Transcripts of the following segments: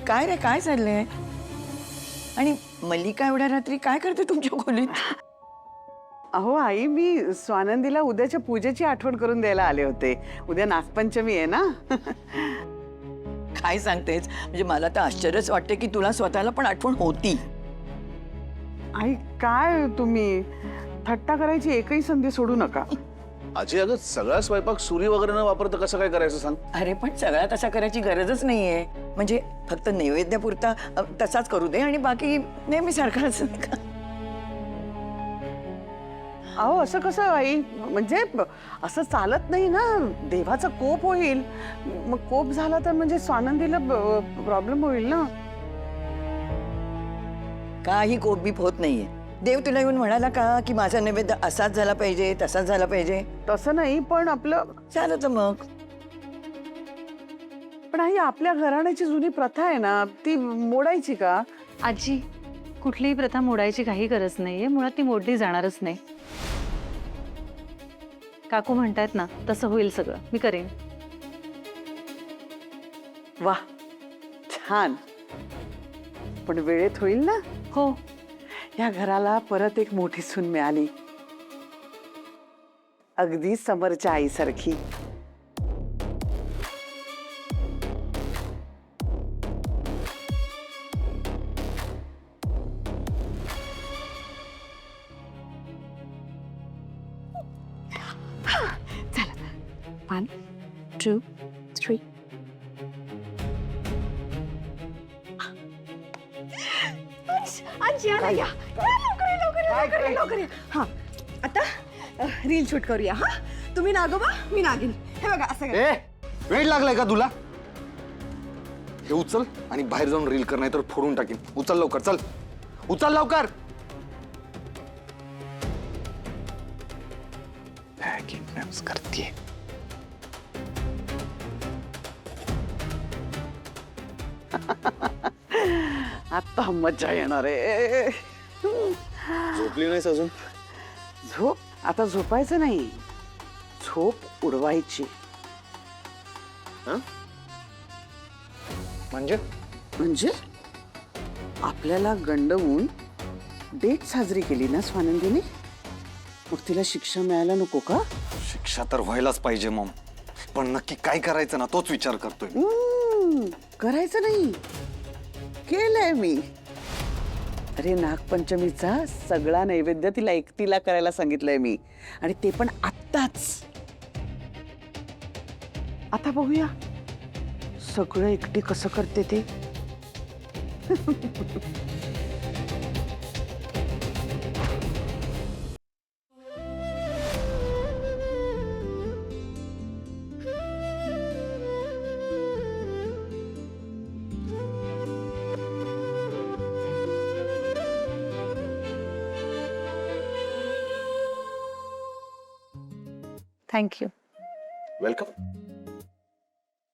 काय रे, काय चाललंय? आणि मल्लिका एवढ्या रात्री काय करते तुमच्या खोलीत? अहो आई, मी स्वानंदीला उद्याच्या पूजेची आठवण करून द्यायला आले होते. उद्या नागपंचमी आहे ना. काय सांगतेस? म्हणजे मला तर आश्चर्यच वाटते की तुला स्वतःला पण आठवण होती. आई काय तुम्ही थट्टा करायची एकही संधी सोडू नका. आजी, अगं सगळा स्वयंपाक सुरी वगैरे न वापरता कसं काय करायचं सांग? अरे पण सगळ्या तसा करायची गरजच नाहीये. म्हणजे फक्त नैवेद्यापुरता तसाच करू दे आणि बाकी नेहमी सारखाच. अहो असं कसं आई, म्हणजे असं चालत नाही ना. देवाचा कोप होईल. मग कोप झाला तर म्हणजे स्वानंदीला प्रॉब्लेम होईल ना. काही कोपबीप होत नाहीये. देव तुला येऊन म्हणाला का की माझा नैवेद्य असाच झाला पाहिजे, तसाच झाला पाहिजे? तसं नाही, पण आपलं चालत मग. पण आई, आपल्या घराण्याची जुनी प्रथा आहे ना, ती मोडायची का? आजी, कुठलीही प्रथा मोडायची काही गरज नाहीये. मुळात ती मोडली जाणारच नाही. काकू म्हणतायत ना तसं होईल सगळं. मी करेन. वा, छान. पण वेळेत होईल ना? हो. या घराला परत एक मोठी सून मिळाली, अगदी समरच्या आईसारखी. चला, 1 2 3. आजी आला, या लवकर या. हा, आता रील शूट करूया. हा, तुम्ही नागोबा, मी नागिन. हे बघा असं करा. ए, वेळ लागलाय का तुला? हे उचल आणि बाहेर जाऊन रील कर, नाही तर फोडून टाकीन. उचल लवकर, चल उचल लवकर. करते आता मजा येणार आहे. झोपली नाहीस अजून? झोप आता झोपायचं नाही, झोप उडवायची. म्हणजे म्हणजे आपल्याला गंडवून डेट साजरी केली ना स्वानंदीने, मग तिला शिक्षा मिळायला नको का? शिक्षा तर व्हायलाच पाहिजे मॉम, पण नक्की काय करायचं ना तोच विचार करतोय. करायचं नाही, केलंय मी. अरे नागपंचमीचा सगळा नैवेद्य तिला एकटीला करायला सांगितलंय मी, आणि ते पण आत्ताच. आता बघूया सगळं एकटी कसं करते ते. थँक्यू. वेलकम.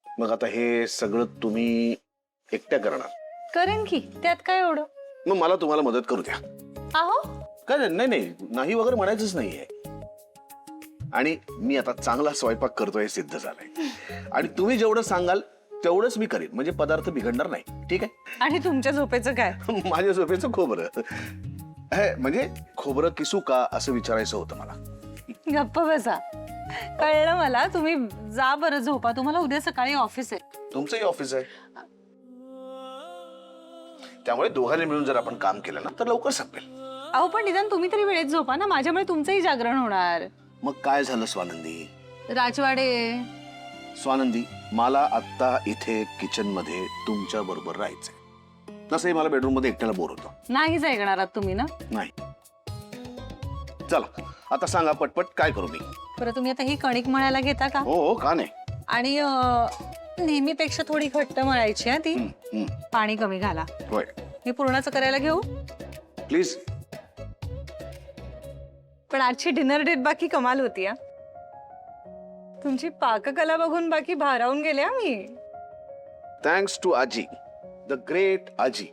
मग आता हे सगळं तुम्ही एकट्या करणार? करेन की, त्यात काय एवढं. मग मला तुम्हाला मदत करू द्या. आहो, काय नाही नाही नाही वगैरे म्हणायचंच नाहीये. आणि मी आता चांगला स्वयंपाक करतोय सिद्ध झालंय, आणि तुम्ही जेवढं सांगाल तेवढंच मी करीन. म्हणजे पदार्थ बिघडणार नाही, ठीक आहे? आणि तुमच्या झोपेचं काय? माझ्या झोपेचं खोबरं हे, म्हणजे खोबरं किसू का असं विचारायचं होतं मला. गप्प बसा. कळलं मला. तुम्ही जा बरं झोपा. तुम्हाला उद्या सकाळी ऑफिस आहे. तुमचंही ऑफिस आहे, त्यामुळे दोघांनी मिळून जर आपण काम केलं ना तर लवकर संपेल. अहो पण निदान तुम्ही तरी वेळेत झोपा ना, माझ्यामुळे तुमचंही जागरण होणार. मग काय झालं स्वानंदी? राजवाडे. स्वानंदी, मला आता इथे किचन मध्ये तुमच्या बरोबर राहायचंय. तसंही मला बेडरूम मध्ये एकट्याला बोर होतं. नाहीच ऐकणार आहात तुम्ही ना. नाही. चला आता सांगा पटपट, काय करू मी? बरं, तुम्ही आता ही कणिक मळायला घेता का? हो हो, का नाही. आणि नेहमीपेक्षा थोडी घट्ट मळायची. ती पाणी कमी घाला. होय. मी पूर्णाचं करायला घेऊ? प्लीज. पण आजची डिनर डेट बाकी कमाल होती. तुमची पाककला बघून बाकी भारावून गेले मी. थँक्स टू आजी, द ग्रेट आजी.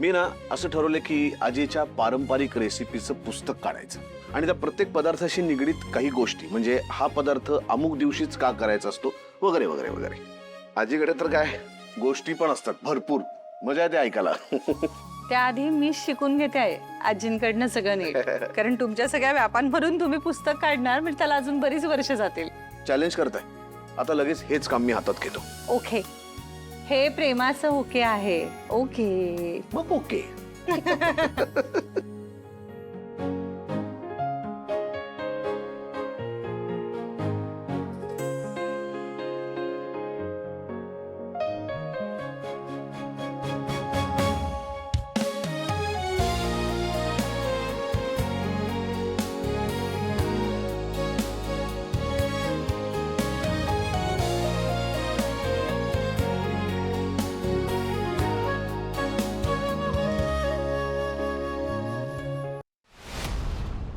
मी ना असं ठरवलं की आजीच्या पारंपरिक रेसिपीचं पुस्तक काढायचं, आणि त्या प्रत्येक पदार्थाशी निगडीत काही गोष्टी, म्हणजे हा पदार्थ अमुक दिवशीच का करायचा असतो वगैरे वगैरे वगैरे. आजीकडे तर काय गोष्टी पण असतात भरपूर, मजा येते ऐकायला. त्याआधी मी शिकून घेते आहे आजींकडनं सगळं नीट. कारण तुमच्या सगळ्या व्यापांवरून तुम्ही पुस्तक काढणार म्हणजे त्याला अजून बरीच वर्ष जातील. चॅलेंज करताय आता, लगेच हेच काम मी हातात घेतो. ओके, हे प्रेमाचं ओके आहे. ओके. मग ओके.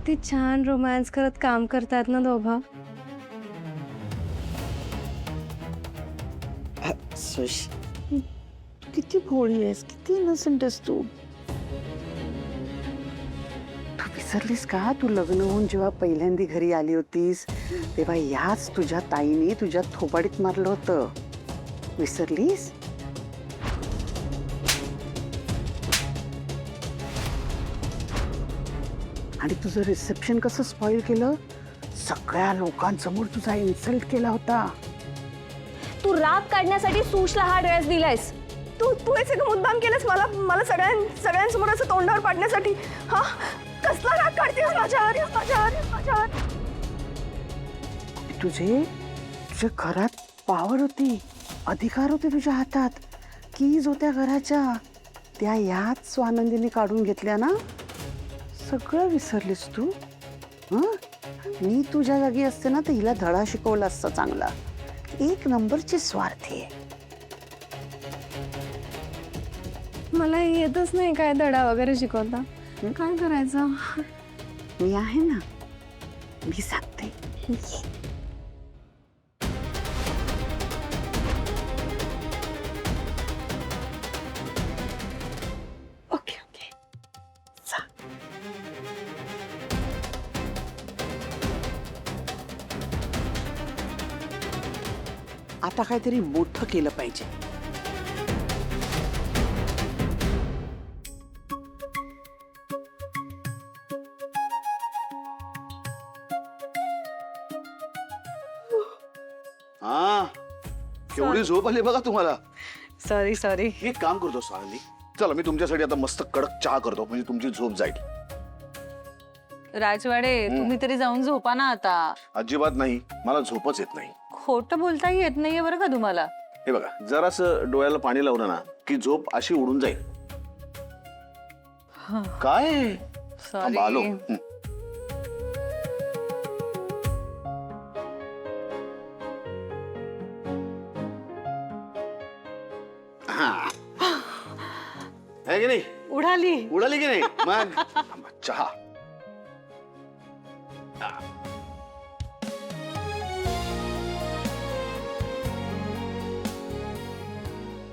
ते छान रोमॅन्स करत काम करतात ना दोघं. सुश, तू किती भोळी आहेस, किती इनोसंट आहेस तू. तू विसरलीस का, तू लग्न होऊन जेव्हा पहिल्यांदा घरी आली होतीस तेव्हा याच तुझ्या ताईने तुझ्या थोबाडीत मारलं होतं. विसरलीस? आणि तुझं रिसेप्शन कसं स्पॉइल केलं, सगळ्या लोकांसमोर तुझा इन्सल्ट केला होता. तू राग काढण्यासाठी सुशला हा ड्रेस दिलायस. तू तू हे सगळं मुद्दाम केलंस मला मला सगळ्यांसमोर असं तोंडावर पाडण्यासाठी. हा, कसला राग काढतेस माझ्यावर. तुझे घरात पॉवर होती, अधिकार होते तुझ्या हातात, कीज होत्या घराच्या, त्या याच स्वानंदीने काढून घेतल्या ना. सगळं विसरलीस तू. हं, मी तुझ्या जागी असते ना तर हिला धडा शिकवला असता चांगला. एक नंबरची स्वार्थी आहे. मला येतच नाही काय धडा वगैरे शिकवता. काय करायचं? मी आहे ना, मी सांगते. ओके ओके, जा. आता काहीतरी मोठं केलं पाहिजे. हा, केवढी झोप आली बघा तुम्हाला. Sorry sorry. मी एक काम करतो स्वानंदी, चला मी तुमच्यासाठी आता मस्त कडक चहा करतो, म्हणजे तुमची झोप जाईल. राजवाडे, तुम्ही तरी जाऊन झोपा ना आता. अजिबात नाही, मला झोपच येत नाही. खोटं बोलताही येत नाहीये बरं का तुम्हाला. हे बघा, जरासं डोळ्याला पाणी लावलं ना की झोप अशी उडून जाईल. काय थांबा, आलो. सॉरी. हा, है की नाही, उडाली. उडाली की नाही. मग थांबा, चहा.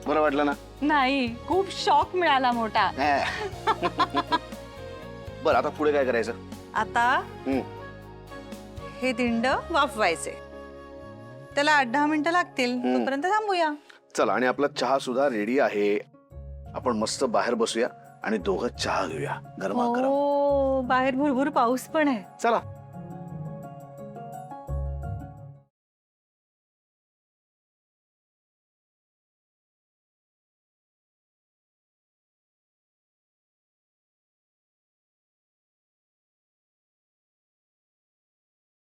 बरं वाटलं ना. नाही, खूप शॉक मिळाला मोठा. बरं, आता पुढे काय करायचं. आता हम्म. हे दिंड वाफवायचे. त्याला 8-10 मिनिटं लागतील. तोपर्यंत थांबूया. चला, आणि आपला चहा सुद्धा रेडी आहे. आपण मस्त बाहेर बसूया आणि दोघं चहा घेऊया गरमागरम. हो, बाहेर भुरभुर पाऊस पण आहे. चला.